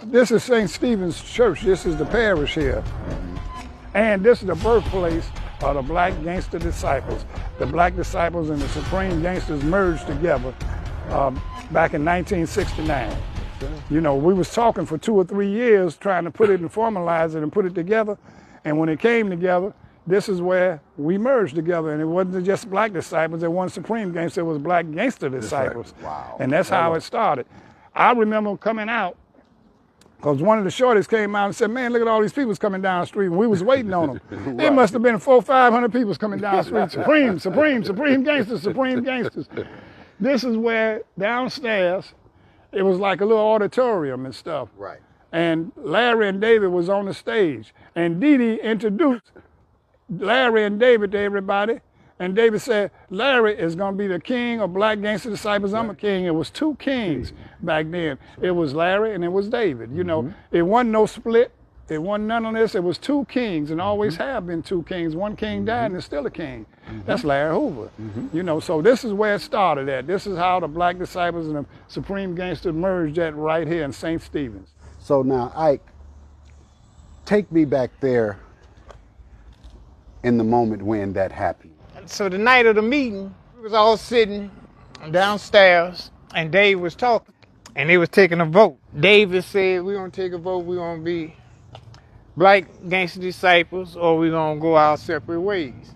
This is St. Stephen's Church. This is the parish here. And this is the birthplace of the Black Gangster Disciples. The Black Disciples and the Supreme Gangsters merged together back in 1969. You know, we was talking for 2 or 3 years trying to put it and formalize it and put it together. And when it came together, this is where we merged together. And it wasn't just Black Disciples, it wasn't Supreme Gangster, it was Black Gangster Disciples. Right. Wow. And that's how it started. I remember coming out, because one of the shorties came out and said, man, look at all these people coming down the street. And we was waiting on them. Right. There must have been 400 or 500 people coming down the street. Supreme Gangsters, Supreme Gangsters. This is where downstairs, it was like a little auditorium and stuff. Right. And Larry and David was on the stage. And Dee Dee introduced Larry and David to everybody. And David said, Larry is going to be the king of Black Gangster Disciples. I'm a king. It was 2 kings back then. It was Larry and it was David. You know, it wasn't no split. It wasn't none of this. It was 2 kings and always have been 2 kings. One king died and it's still a king. That's Larry Hoover. You know, so this is where it started at. This is how the Black Disciples and the Supreme Gangsters merged at right here in St. Stephen's. So now, Ike, take me back there in the moment when that happened. So the night of the meeting, we was all sitting downstairs and Dave was talking and they was taking a vote. David said, we're gonna take a vote, we're gonna be Black Gangster Disciples or we're gonna go our separate ways.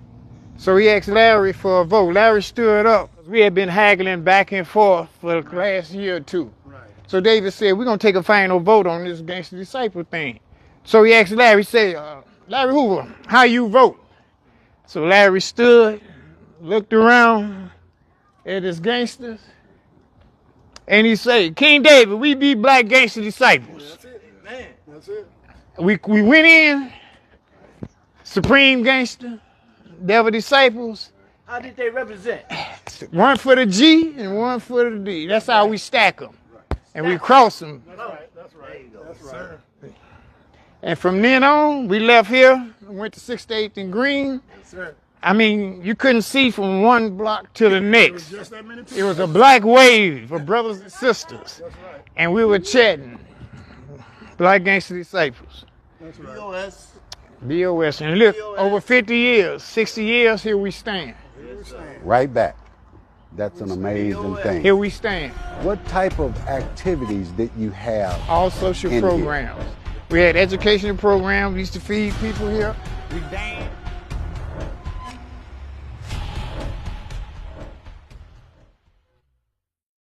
So he asked Larry for a vote. Larry stood up. We had been haggling back and forth for the last year or 2. Right. So David said, we're gonna take a final vote on this Gangster Disciple thing. So he asked Larry, he said, Larry Hoover, how you vote? So Larry stood, looked around at his gangsters, and he said, King David, we be Black Gangster Disciples. That's it, man. That's it. We went in, Supreme Gangster, Devil Disciples. How did they represent? One for the G and one for the D. That's how we stack them. And we cross them. That's right. That's right. That's right. And from then on, we left here, went to 6th to 8th and Green. Yes, sir. I mean, you couldn't see from one block to the next. It was just that many people. It was a black wave of brothers and sisters. That's right. And we were chatting. Black Gangster Disciples. That's right. BOS. BOS. And look, over 50 years, 60 years, here we stand. Right back. That's an amazing thing. Here we stand. What type of activities did you have? All social in here? programs. We had educational programs. We used to feed people here. We danced.